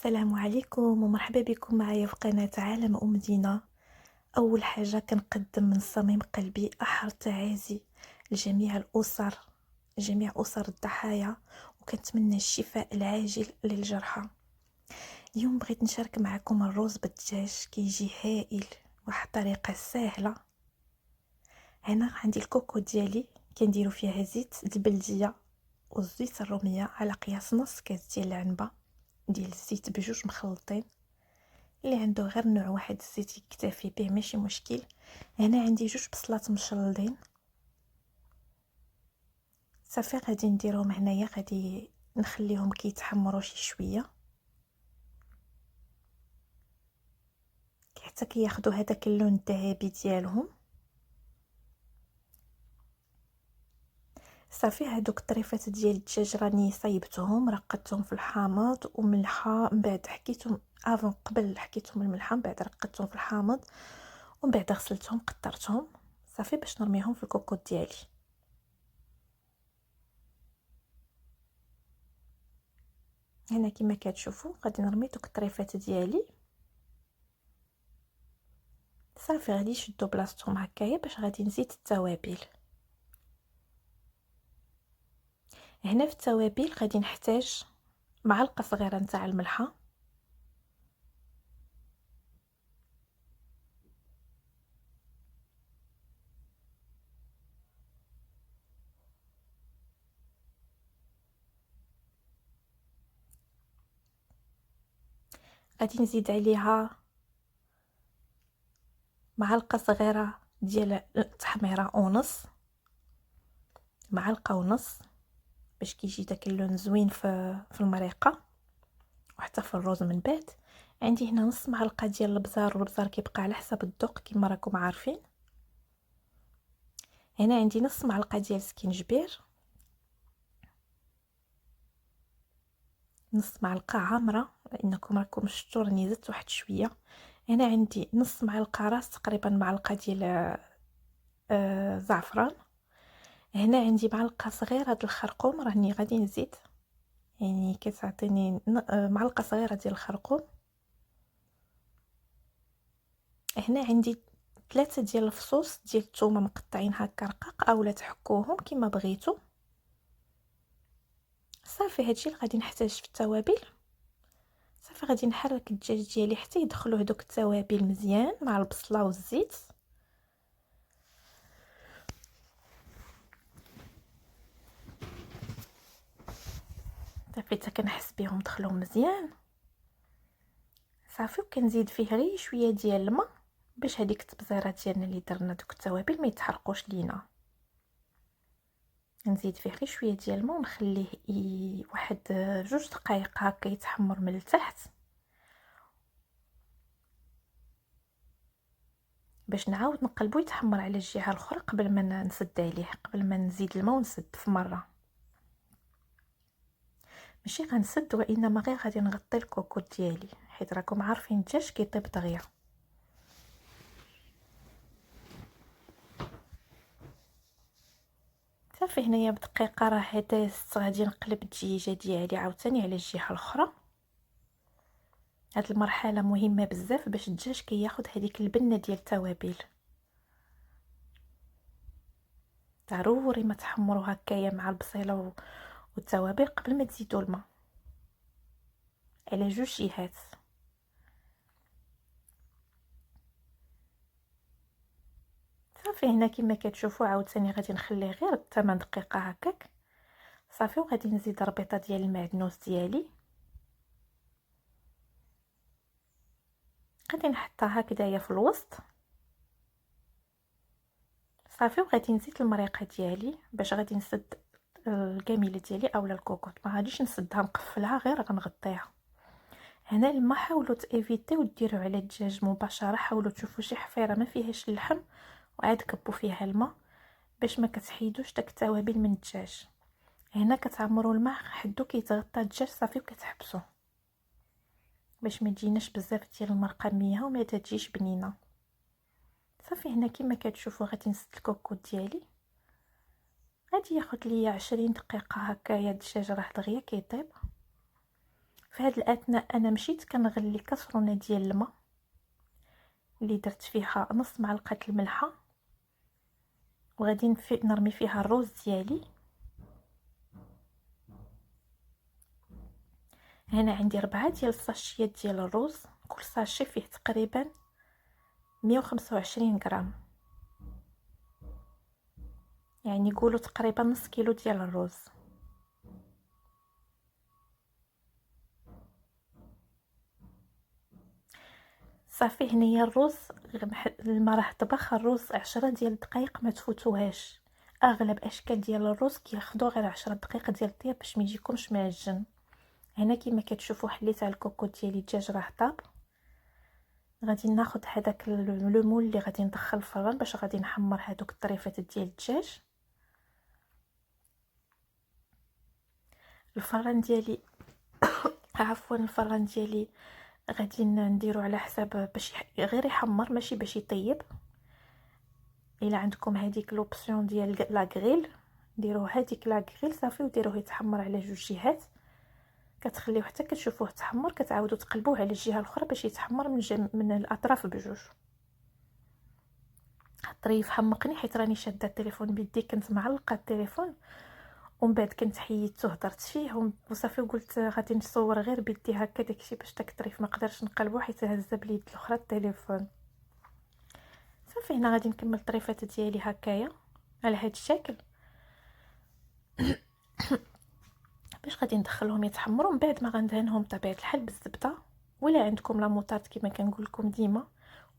السلام عليكم ومرحبا بكم معايا في قناة عالم أم دينا. أول حاجة كنقدم من صميم قلبي أحر تعازي لجميع الأسر، جميع أسر الضحايا، وكنتمنى الشفاء العاجل للجرحى. اليوم بغيت نشارك معكم الرز بالدجاج، كيجي هائل واحد طريقة سهلة. هنا عندي الكوكو ديالي كنديرو فيها زيت البلدية والزيت الرومية على قياس نص كاس ديال العنبة ديال الزيت بجوج مخلطين. اللي عنده غير نوع واحد الزيت يكتفي به ماشي مشكل. هنا عندي جوج بصلات مشلضين صافي، غادي نديرهم هنايا، غادي نخليهم كيتحمروا شي شويه حتى كياخذوا هذاك اللون الذهبي ديالهم. صافي هادوك الطريفات ديال الدجاج راني صايبتهم، رقدتهم في الحامض وملحه، من بعد حكيتهم قبل حكيتهم الملحه، من بعد رقدتهم في الحامض، ومن بعد غسلتهم قطرتهم صافي باش نرميهم في الكوكوط ديالي. هنا كما كتشوفوا غادي نرمي دوك الطريفات ديالي صافي، غادي يشدوا بلاصتهم هكايا باش غادي نزيد التوابل. هنا في التوابل غادي نحتاج معلقه صغيره نتاع الملحه، غادي نزيد عليها معلقه صغيره ديال التحميره ونص، معلقه ونص باش كيجي داك اللون زوين في المريقه وحتى في الرز. من بعد عندي هنا نص معلقه ديال البزار، والبزار كيبقى على حسب الذوق كما راكم عارفين. هنا عندي نص معلقه ديال السكينجبير، نص معلقه عامره لانكم راكم شفتوا راني زدت واحد شويه. هنا عندي نص معلقه راس تقريبا معلقه ديال زعفران. هنا عندي معلقه صغيره ديال الخرقوم، راني غادي نزيد يعني كتعطيني معلقه صغيره ديال الخرقوم. هنا عندي 3 ديال الفصوص ديال الثومه مقطعين هكا رقاق، اولا تحكوهم كما بغيتو. صافي هادشي اللي غادي نحتاج في التوابل. صافي غادي نحرك الدجاج ديالي حتى يدخلوا هذوك التوابل مزيان مع البصله والزيت. صافي حتى كنحس بهم دخلوا مزيان صافي، وكنزيد فيه غير شويه ديال الماء باش هذيك التبزيره ديالنا اللي درنا دوك التوابل ما يتحرقوش لينا. نزيد فيه غير شويه ديال الماء ونخليه واحد 2 دقائق هكا يتحمر من التحت باش نعاود نقلبو يتحمر على الجهه الاخرى قبل ما نسد عليه، قبل ما نزيد الماء ونسد في مره. ماشي غنسد وانما غير غادي نغطي الكوكوط ديالي، حيت راكم عارفين الدجاج كيطيب دغيا. صافي هنايا بدقيقه راه دازت، غادي نقلب الدجاجه ديالي عاوتاني على الجهه الاخرى. هاد المرحله مهمه بزاف باش الدجاج كياخذ هذيك البنه ديال التوابل. ضروري ما تحمروا هكايا مع البصيله والتوابل قبل ما تزيدوا الماء على 2 جهات. صافي هنا كما كتشوفوا عاوتاني غادي نخليه غير 8 دقائق هكاك صافي، وغادي نزيد ربيطه ديال المعدنوس ديالي، غادي نحطها هكذايا في الوسط صافي، وغادي نزيد المريقه ديالي باش غادي نسد الكاميله ديالي اولا الكوكوط، ما غاديش نسدها نقفلها غير غنغطيها. هنا الماء حاولوا تيفيتيو ديروا على الدجاج مباشره، حاولوا تشوفوا شي حفيره ما فيهاش اللحم وعاد كبوا فيها الماء باش ما كتحيدوش داك التوابل من الدجاج. هنا كتعمروا الماء حدو كيتغطى الدجاج صافي وكتحبسوه باش ما تجيناش بزاف ديال المرقه ميه وما تجيش بنينه. صافي هنا كما كتشوفوا غادي نسد الكوكوط ديالي، غادي ياخذ ليا 20 دقيقه هكايا. الدجاج راه دغيا كيطيب في هذا الاثناء انا مشيت كنغلي كاسرونه ديال الماء اللي درت فيها نص معلقه الملحه، وغادي نرمي فيها الروز ديالي. هنا عندي 4 ديال الساشيات ديال الروز، كل ساشي فيه تقريبا 125 غرام، يعني قولوا تقريبا نص كيلو ديال الروز. صافي هنايا الروز الماء راه طبخ الروز 10 ديال الدقائق، ما تفوتوهاش. اغلب اشكال ديال الروز كياخذوا غير 10 دقائق ديال الطياب باش ما يجيكمش معجن. هنا كما كتشوفوا حليت على الكوكو ديالي، الدجاج راه طاب. غادي ناخذ هذاك لو مول اللي غادي ندخل الفران باش غادي نحمر هذوك الطريفات ديال الدجاج. الفران ديالي عفوا الفران ديالي غادي نديرو على حساب باش غير يحمر ماشي باش يطيب. الا عندكم هذيك لوبسيون ديال لا غريل ديروا هذيك لا غريل صافي، وديروه يتحمر على جوج جهات، كتخليوه حتى كتشوفوه تحمر، كتعاودوا تقلبوه على الجهه الاخرى باش يتحمر من الاطراف بجوج. الطريف حمقني حيت راني شاده التليفون بيدي، كنت معلقه التليفون ومن بعد كنت حيدته هضرت فيه وصافي، وقلت غادي نصور غير بيدي هكا داكشي باش داك الطريف ما قدرش نقلبو حيت هزه باليد الاخرى التليفون. صافي هنا غادي نكمل الطريفات ديالي هكايا على هذا الشكل باش غادي ندخلهم يتحمروا. من بعد ما غندهنهم بطبيعه الحال بالزبده، ولا عندكم لا موطاد كما كنقول لكم ديما،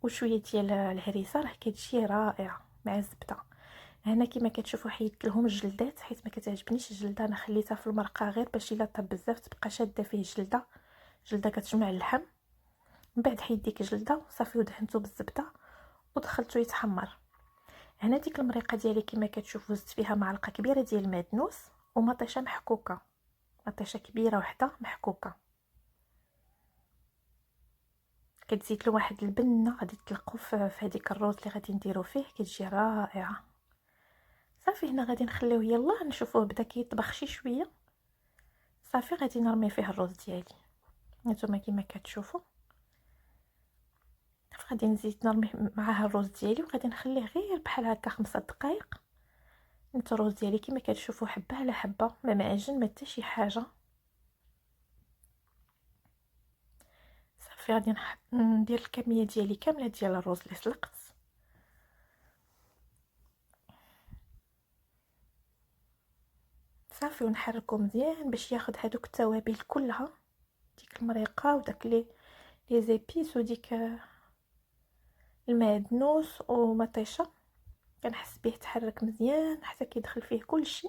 وشويه ديال الهريسه، راه كتجي رائعه مع الزبده. هنا كما كتشوفوا حيدت لهم الجلدات حيت ما كتعجبنيش الجلده، انا خليتها في المرقه غير باش الا طاب بزاف تبقى شاده فيه جلده كتجمع اللحم. من بعد حيد ديك الجلده صافي ودهنته بالزبده ودخلته يتحمر. هنا ديك المريقه ديالي كما كتشوفوا زدت فيها معلقه كبيره ديال المعدنوس ومطيشه محكوكه، مطيشه كبيره وحده محكوكه، كتزيد له واحد البنه غادي تلقوا في هذيك الروز اللي غادي نديرو فيه، كتجي رائعه. صافي هنا غادي نخليوه يلا نشوفوه بدا كيطبخ شي شويه. صافي غادي نرمي فيه الروز ديالي، نتوما كما كتشوفوا غادي نزيد نرمي معاه الروز ديالي وغادي نخليه غير بحال هكا 5 دقائق. نتا الروز ديالي كما كتشوفوا حبه على حبه، ما معجن ما حتى شي حاجه. صافي غادي ندير الكميه ديالي كامله ديال الروز اللي سلقت. صافي ونحركو مزيان باش ياخذ هذوك التوابل كلها، ديك المريقه وداك لي زيبيس وديك المعدنوس ومطيشه، كنحس به تحرك مزيان حتى كيدخل فيه كلشي.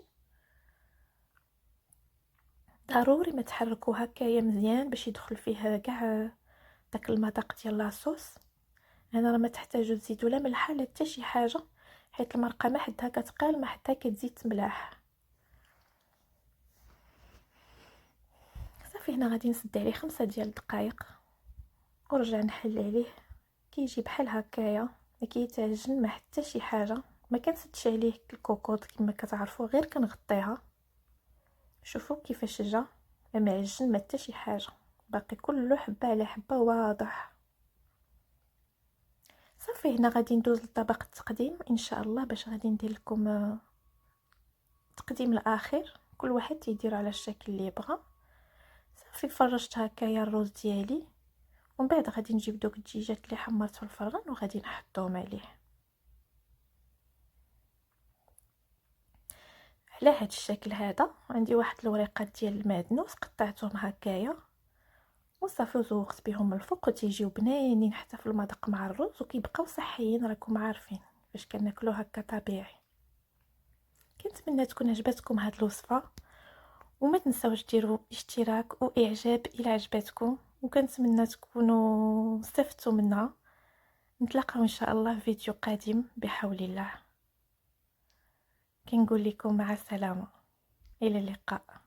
ضروري ما تحركوه هكايا مزيان باش يدخل فيه كاع داك المذاق ديال لاصوص. هنا راه ما تحتاجوا تزيدوا لا ملح لا حتى شي حاجه حيت المرقه ما حدها كتقال ما حتى كتزيد تملاح. صافي هنا غادي نسد عليه 5 ديال الدقائق ونرجع نحل عليه، كيجي بحال هكايا ما كيتعجن ما حتى شي حاجه. ما كنسدش عليه الكوكوط كما كتعرفوا، غير كنغطيها. شوفوا كيفاش جا ما معجن ما حتى شي حاجه، باقي كله حبه على حبه واضح. صافي هنا غادي ندوز لطبق التقديم ان شاء الله، باش غادي ندير لكم تقديم الاخير، كل واحد يدير على الشكل اللي يبغى. صافي فرشت هكايا الروز ديالي ومن بعد غادي نجيب دوك الدجاجات اللي حمرت في الفران وغادي نحطهم عليه. على هذا الشكل هذا عندي واحد الوريقات ديال المعدنوس قطعتهم هكايا وصافي وزوقت بهم الفوق، وتيجيو بنينين حتى في المذاق مع الرز وكيبقاو صحيين، راكم عارفين فاش كناكلو هكا طبيعي. كنتمنى تكون عجبتكم هاد الوصفه، وما تنساوش ديروا اشتراك واعجاب الى عجبتكم، وكنتمنى تكونوا استفدتوا منها. نتلاقاو ان شاء الله في فيديو قادم بحول الله. كنقول لكم مع السلامه، الى اللقاء.